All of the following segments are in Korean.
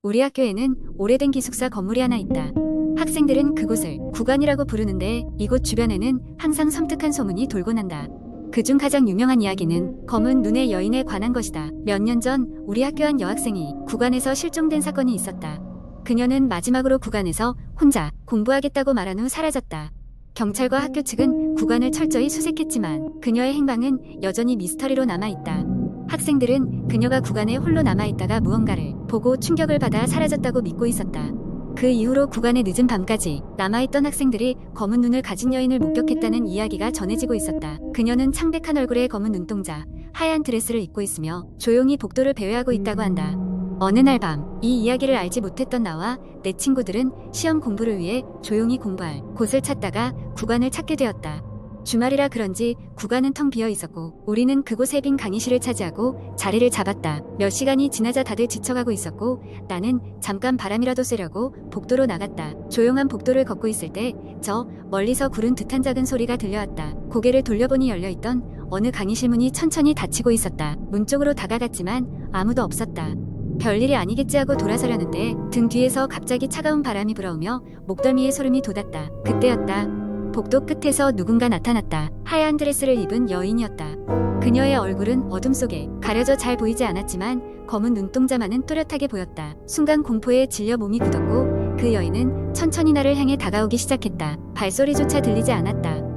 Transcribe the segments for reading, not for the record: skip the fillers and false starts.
우리 학교에는 오래된 기숙사 건물이 하나 있다. 학생들은 그곳을 구관이라고 부르는데 이곳 주변에는 항상 섬뜩한 소문이 돌곤 한다. 그중 가장 유명한 이야기는 검은 눈의 여인에 관한 것이다. 몇 년 전 우리 학교 한 여학생이 구관에서 실종된 사건이 있었다. 그녀는 마지막으로 구관에서 혼자 공부하겠다고 말한 후 사라졌다. 경찰과 학교 측은 구관을 철저히 수색했지만 그녀의 행방은 여전히 미스터리로 남아있다. 학생들은 그녀가 구관에 홀로 남아있다가 무언가를 보고 충격을 받아 사라졌다고 믿고 있었다. 그 이후로 구관의 늦은 밤까지 남아있던 학생들이 검은 눈을 가진 여인을 목격했다는 이야기가 전해지고 있었다. 그녀는 창백한 얼굴에 검은 눈동자, 하얀 드레스를 입고 있으며 조용히 복도를 배회하고 있다고 한다. 어느 날 밤, 이 이야기를 알지 못했던 나와 내 친구들은 시험 공부를 위해 조용히 공부할 곳을 찾다가 구관을 찾게 되었다. 주말이라 그런지 구관은 텅 비어 있었고 우리는 그곳의 빈 강의실을 차지하고 자리를 잡았다. 몇 시간이 지나자 다들 지쳐가고 있었고 나는 잠깐 바람이라도 쐬려고 복도로 나갔다. 조용한 복도를 걷고 있을 때 저 멀리서 구른 듯한 작은 소리가 들려왔다. 고개를 돌려보니 열려있던 어느 강의실 문이 천천히 닫히고 있었다. 문 쪽으로 다가갔지만 아무도 없었다. 별일이 아니겠지 하고 돌아서려는데 등 뒤에서 갑자기 차가운 바람이 불어오며 목덜미에 소름이 돋았다. 그때였다. 복도 끝에서 누군가 나타났다. 하얀 드레스를 입은 여인이었다. 그녀의 얼굴은 어둠 속에 가려져 잘 보이지 않았지만 검은 눈동자만은 또렷하게 보였다. 순간 공포에 질려 몸이 굳었고 그 여인은 천천히 나를 향해 다가오기 시작했다. 발소리조차 들리지 않았다.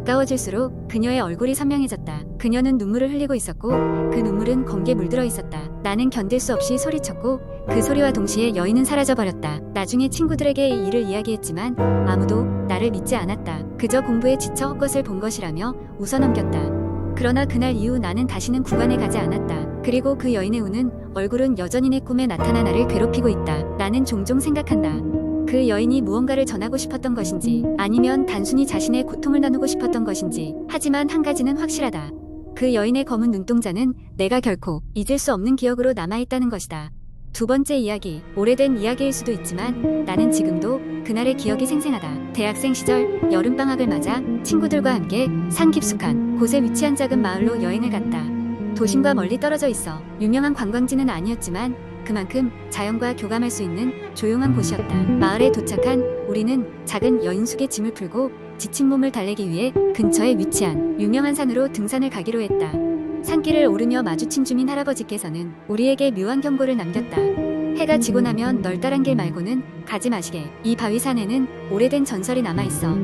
가까워질수록 그녀의 얼굴이 선명해졌다. 그녀는 눈물을 흘리고 있었고 그 눈물은 검게 물들어 있었다. 나는 견딜 수 없이 소리쳤고 그 소리와 동시에 여인은 사라져버렸다. 나중에 친구들에게 이 일을 이야기했지만 아무도 나를 믿지 않았다. 그저 공부에 지쳐 헛것을 본 것이라며 웃어넘겼다. 그러나 그날 이후 나는 다시는 구관에 가지 않았다. 그리고 그 여인의 우는 얼굴은 여전히 내 꿈에 나타나 나를 괴롭히고 있다. 나는 종종 생각한다. 그 여인이 무언가를 전하고 싶었던 것인지 아니면 단순히 자신의 고통을 나누고 싶었던 것인지. 하지만 한 가지는 확실하다. 그 여인의 검은 눈동자는 내가 결코 잊을 수 없는 기억으로 남아있다는 것이다. 두 번째 이야기, 오래된 이야기일 수도 있지만 나는 지금도 그날의 기억이 생생하다. 대학생 시절 여름방학을 맞아 친구들과 함께 산 깊숙한 곳에 위치한 작은 마을로 여행을 갔다. 도심과 멀리 떨어져 있어 유명한 관광지는 아니었지만 그만큼 자연과 교감할 수 있는 조용한 곳이었다. 마을에 도착한 우리는 작은 여인숙의 짐을 풀고 지친 몸을 달래기 위해 근처에 위치한 유명한 산으로 등산을 가기로 했다. 산길을 오르며 마주친 주민 할아버지께서는 우리에게 묘한 경고를 남겼다. 해가 지고 나면 널따란 길 말고는 가지 마시게. 이 바위산에는 오래된 전설이 남아있어.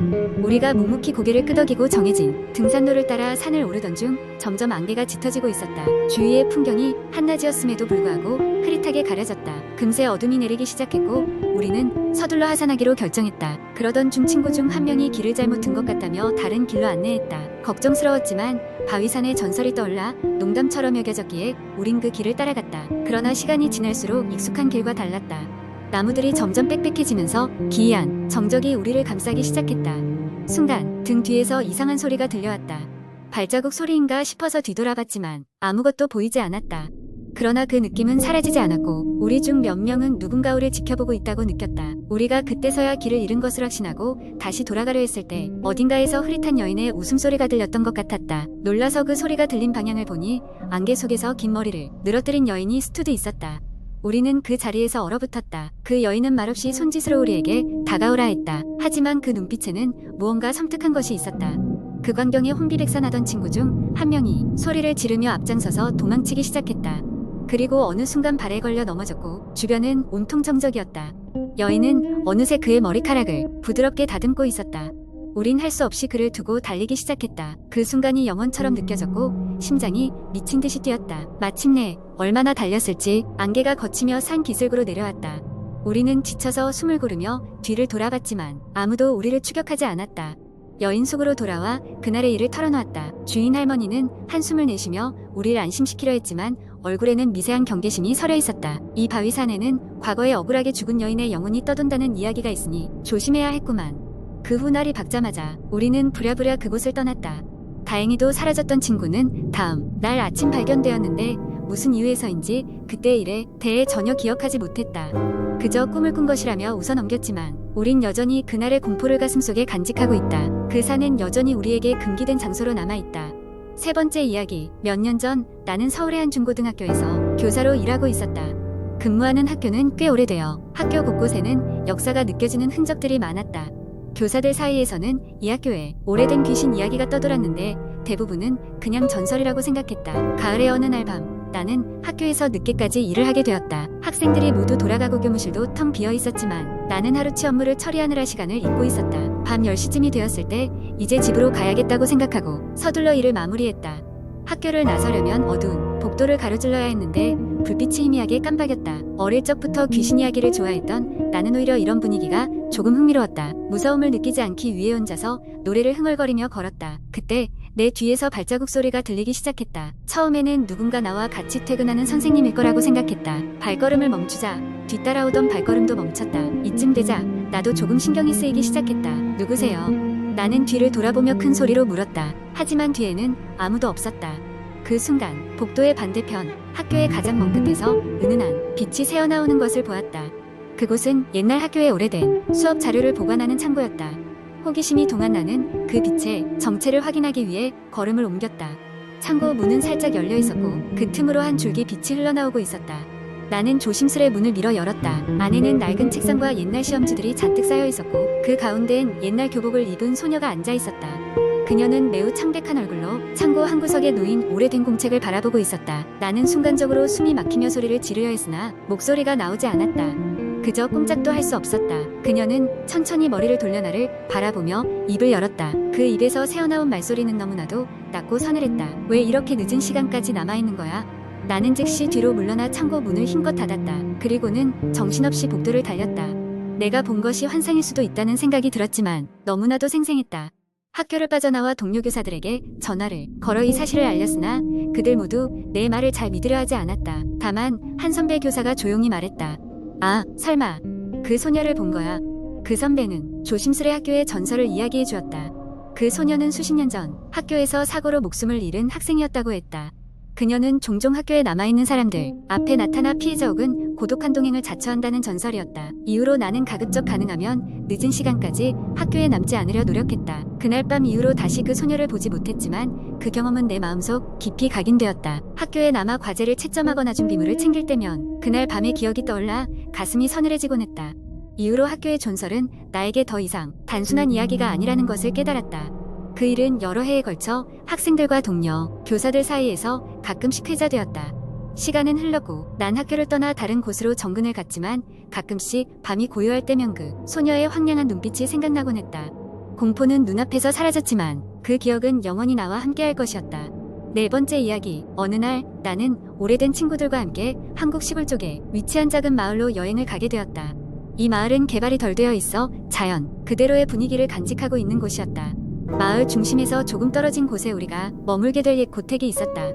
우리가 묵묵히 고개를 끄덕이고 정해진 등산로를 따라 산을 오르던 중 점점 안개가 짙어지고 있었다. 주위의 풍경이 한낮이었음에도 불구하고 흐릿하게 가려졌다. 금세 어둠이 내리기 시작했고 우리는 서둘러 하산하기로 결정했다. 그러던 중 친구 중 한 명이 길을 잘못 든 것 같다며 다른 길로 안내했다. 걱정스러웠지만 바위산의 전설이 떠올라 농담처럼 여겨졌기에 우린 그 길을 따라갔다. 그러나 시간이 지날수록 익숙한 길과 달랐다. 나무들이 점점 빽빽해지면서 기이한 정적이 우리를 감싸기 시작했다. 순간 등 뒤에서 이상한 소리가 들려왔다. 발자국 소리인가 싶어서 뒤돌아봤지만 아무것도 보이지 않았다. 그러나 그 느낌은 사라지지 않았고 우리 중 몇 명은 누군가 우리를 지켜보고 있다고 느꼈다. 우리가 그때서야 길을 잃은 것을 확신하고 다시 돌아가려 했을 때 어딘가에서 흐릿한 여인의 웃음소리가 들렸던 것 같았다. 놀라서 그 소리가 들린 방향을 보니 안개 속에서 긴 머리를 늘어뜨린 여인이 스투드 있었다. 우리는 그 자리에서 얼어붙었다. 그 여인은 말없이 손짓으로 우리에게 다가오라 했다. 하지만 그 눈빛에는 무언가 섬뜩한 것이 있었다. 그 광경에 혼비백산하던 친구 중 한 명이 소리를 지르며 앞장서서 도망치기 시작했다. 그리고 어느 순간 발에 걸려 넘어졌고 주변은 온통 정적이었다. 여인은 어느새 그의 머리카락을 부드럽게 다듬고 있었다. 우린 할 수 없이 그를 두고 달리기 시작했다. 그 순간이 영원처럼 느껴졌고 심장이 미친 듯이 뛰었다. 마침내 얼마나 달렸을지 안개가 걷히며 산 기슭으로 내려왔다. 우리는 지쳐서 숨을 고르며 뒤를 돌아봤지만 아무도 우리를 추격하지 않았다. 여인 속으로 돌아와 그날의 일을 털어놓았다. 주인 할머니는 한숨을 내쉬며 우리를 안심시키려 했지만 얼굴에는 미세한 경계심이 서려 있었다. 이 바위산에는 과거에 억울하게 죽은 여인의 영혼이 떠돈다는 이야기가 있으니 조심해야 했구만. 그 후 날이 밝자마자 우리는 부랴부랴 그곳을 떠났다. 다행히도 사라졌던 친구는 다음 날 아침 발견되었는데 무슨 이유에서인지 그때의 일에 대해 전혀 기억하지 못했다. 그저 꿈을 꾼 것이라며 웃어넘겼지만 우린 여전히 그날의 공포를 가슴속에 간직하고 있다. 그 산은 여전히 우리에게 금기된 장소로 남아있다. 세 번째 이야기. 몇 년 전 나는 서울의 한 중고등학교에서 교사로 일하고 있었다. 근무하는 학교는 꽤 오래되어 학교 곳곳에는 역사가 느껴지는 흔적들이 많았다. 교사들 사이에서는 이 학교에 오래된 귀신 이야기가 떠돌았는데 대부분은 그냥 전설이라고 생각했다. 가을의 어느 날 밤 나는 학교에서 늦게까지 일을 하게 되었다. 학생들이 모두 돌아가고 교무실도 텅 비어 있었지만 나는 하루치 업무를 처리하느라 시간을 잊고 있었다. 밤 10시쯤이 되었을 때 이제 집으로 가야겠다고 생각하고 서둘러 일을 마무리했다. 학교를 나서려면 어두운 복도를 가로질러야 했는데 불빛이 희미하게 깜박였다. 어릴 적부터 귀신 이야기를 좋아했던 나는 오히려 이런 분위기가 조금 흥미로웠다. 무서움을 느끼지 않기 위해 혼자서 노래를 흥얼거리며 걸었다. 그때 내 뒤에서 발자국 소리가 들리기 시작했다. 처음에는 누군가 나와 같이 퇴근하는 선생님일 거라고 생각했다. 발걸음을 멈추자 뒤따라오던 발걸음도 멈췄다. 이쯤 되자 나도 조금 신경이 쓰이기 시작했다. 누구세요? 나는 뒤를 돌아보며 큰 소리로 물었다. 하지만 뒤에는 아무도 없었다. 그 순간 복도의 반대편 학교의 가장 먼 끝에서 은은한 빛이 새어나오는 것을 보았다. 그곳은 옛날 학교의 오래된 수업 자료를 보관하는 창고였다. 호기심이 동한 나는 그 빛의 정체를 확인하기 위해 걸음을 옮겼다. 창고 문은 살짝 열려 있었고 그 틈으로 한 줄기 빛이 흘러나오고 있었다. 나는 조심스레 문을 밀어 열었다. 안에는 낡은 책상과 옛날 시험지들이 잔뜩 쌓여 있었고 그 가운데엔 옛날 교복을 입은 소녀가 앉아 있었다. 그녀는 매우 창백한 얼굴로 창고 한 구석에 놓인 오래된 공책을 바라보고 있었다. 나는 순간적으로 숨이 막히며 소리를 지르려 했으나 목소리가 나오지 않았다. 그저 꼼짝도 할 수 없었다. 그녀는 천천히 머리를 돌려 나를 바라보며 입을 열었다. 그 입에서 새어나온 말소리는 너무나도 낮고 서늘했다. 왜 이렇게 늦은 시간까지 남아있는 거야? 나는 즉시 뒤로 물러나 창고 문을 힘껏 닫았다. 그리고는 정신없이 복도를 달렸다. 내가 본 것이 환상일 수도 있다는 생각이 들었지만 너무나도 생생했다. 학교를 빠져나와 동료 교사들에게 전화를 걸어 이 사실을 알렸으나 그들 모두 내 말을 잘 믿으려 하지 않았다. 다만 한 선배 교사가 조용히 말했다. 아, 설마 그 소녀를 본 거야. 그 선배는 조심스레 학교의 전설을 이야기해 주었다. 그 소녀는 수십 년 전 학교에서 사고로 목숨을 잃은 학생이었다고 했다. 그녀는 종종 학교에 남아있는 사람들 앞에 나타나 피해자 혹은 고독한 동행을 자처한다는 전설이었다. 이후로 나는 가급적 가능하면 늦은 시간까지 학교에 남지 않으려 노력했다. 그날 밤 이후로 다시 그 소녀를 보지 못했지만 그 경험은 내 마음속 깊이 각인되었다. 학교에 남아 과제를 채점하거나 준비물을 챙길 때면 그날 밤의 기억이 떠올라 가슴이 서늘해지곤 했다. 이후로 학교의 전설은 나에게 더 이상 단순한 이야기가 아니라는 것을 깨달았다. 그 일은 여러 해에 걸쳐 학생들과 동료, 교사들 사이에서 가끔씩 회자되었다. 시간은 흘렀고 난 학교를 떠나 다른 곳으로 정근을 갔지만 가끔씩 밤이 고요할 때면 그 소녀의 황량한 눈빛이 생각나곤 했다. 공포는 눈앞에서 사라졌지만 그 기억은 영원히 나와 함께할 것이었다. 네 번째 이야기. 어느 날 나는 오래된 친구들과 함께 한국 시골 쪽에 위치한 작은 마을로 여행을 가게 되었다. 이 마을은 개발이 덜 되어 있어 자연 그대로의 분위기를 간직하고 있는 곳이었다. 마을 중심에서 조금 떨어진 곳에 우리가 머물게 될 옛 고택이 있었다.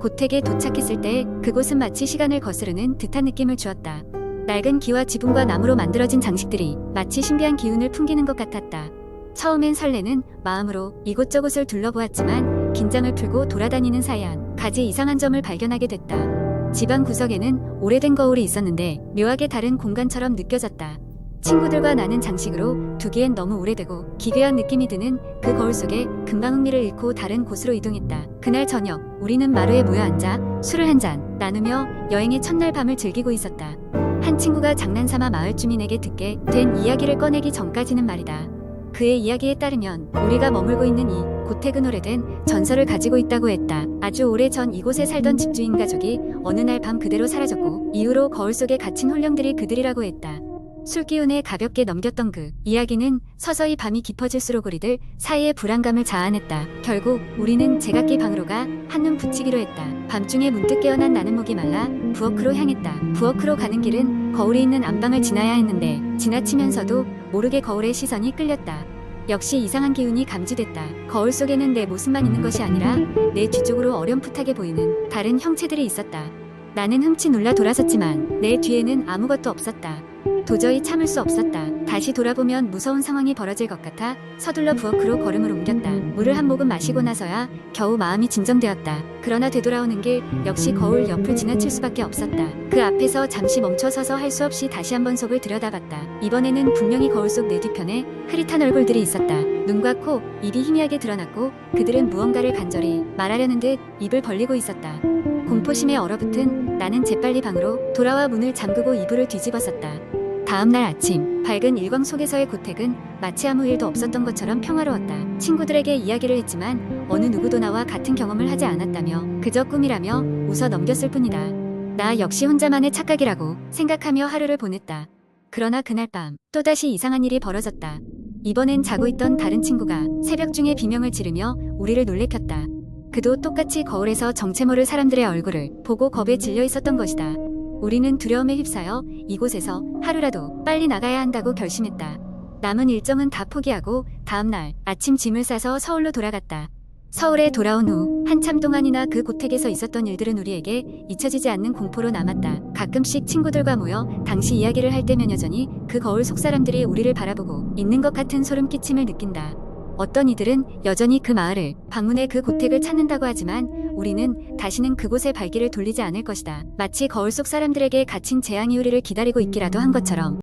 고택에 도착했을 때 그곳은 마치 시간을 거스르는 듯한 느낌을 주었다. 낡은 기와 지붕과 나무로 만들어진 장식들이 마치 신비한 기운을 풍기는 것 같았다. 처음엔 설레는 마음으로 이곳저곳을 둘러보았지만 긴장을 풀고 돌아다니는 사이 한 가지 이상한 점을 발견하게 됐다. 집 안 구석에는 오래된 거울이 있었는데 묘하게 다른 공간처럼 느껴졌다. 친구들과 나는 장식으로 두기엔 너무 오래되고 기괴한 느낌이 드는 그 거울 속에 금방 흥미를 잃고 다른 곳으로 이동했다. 그날 저녁 우리는 마루에 모여 앉아 술을 한 잔 나누며 여행의 첫날 밤을 즐기고 있었다. 한 친구가 장난삼아 마을 주민에게 듣게 된 이야기를 꺼내기 전까지는 말이다. 그의 이야기에 따르면 우리가 머물고 있는 이 고택은 오래된 전설을 가지고 있다고 했다. 아주 오래전 이곳에 살던 집주인 가족이 어느 날 밤 그대로 사라졌고 이후로 거울 속에 갇힌 혼령들이 그들이라고 했다. 술기운에 가볍게 넘겼던 그 이야기는 서서히 밤이 깊어질수록 우리들 사이의 불안감을 자아냈다. 결국 우리는 제각기 방으로 가 한눈 붙이기로 했다. 밤중에 문득 깨어난 나는 목이 말라 부엌으로 향했다. 부엌으로 가는 길은 거울이 있는 안방을 지나야 했는데 지나치면서도 모르게 거울에 시선이 끌렸다. 역시 이상한 기운이 감지됐다. 거울 속에는 내 모습만 있는 것이 아니라 내 뒤쪽으로 어렴풋하게 보이는 다른 형체들이 있었다. 나는 흠칫 놀라 돌아섰지만 내 뒤에는 아무것도 없었다. 도저히 참을 수 없었다. 다시 돌아보면 무서운 상황이 벌어질 것 같아 서둘러 부엌으로 걸음을 옮겼다. 물을 한 모금 마시고 나서야 겨우 마음이 진정되었다. 그러나 되돌아오는 길 역시 거울 옆을 지나칠 수밖에 없었다. 그 앞에서 잠시 멈춰서서 할 수 없이 다시 한번 속을 들여다봤다. 이번에는 분명히 거울 속 내 뒤편에 흐릿한 얼굴들이 있었다. 눈과 코, 입이 희미하게 드러났고 그들은 무언가를 간절히 말하려는 듯 입을 벌리고 있었다. 공포심에 얼어붙은 나는 재빨리 방으로 돌아와 문을 잠그고 이불을 뒤집어썼다. 다음 날 아침, 밝은 일광 속에서의 고택은 마치 아무 일도 없었던 것처럼 평화로웠다. 친구들에게 이야기를 했지만 어느 누구도 나와 같은 경험을 하지 않았다며 그저 꿈이라며 웃어 넘겼을 뿐이다. 나 역시 혼자만의 착각이라고 생각하며 하루를 보냈다. 그러나 그날 밤 또다시 이상한 일이 벌어졌다. 이번엔 자고 있던 다른 친구가 새벽 중에 비명을 지르며 우리를 놀래켰다. 그도 똑같이 거울에서 정체 모를 사람들의 얼굴을 보고 겁에 질려 있었던 것이다. 우리는 두려움에 휩싸여 이곳에서 하루라도 빨리 나가야 한다고 결심했다. 남은 일정은 다 포기하고 다음날 아침 짐을 싸서 서울로 돌아갔다. 서울에 돌아온 후 한참 동안이나 그 고택에서 있었던 일들은 우리에게 잊혀지지 않는 공포로 남았다. 가끔씩 친구들과 모여 당시 이야기를 할 때면 여전히 그 거울 속 사람들이 우리를 바라보고 있는 것 같은 소름 끼침을 느낀다. 어떤 이들은 여전히 그 마을을 방문해 그 고택을 찾는다고 하지만 우리는 다시는 그곳에 발길을 돌리지 않을 것이다. 마치 거울 속 사람들에게 갇힌 재앙이 우리를 기다리고 있기라도 한 것처럼.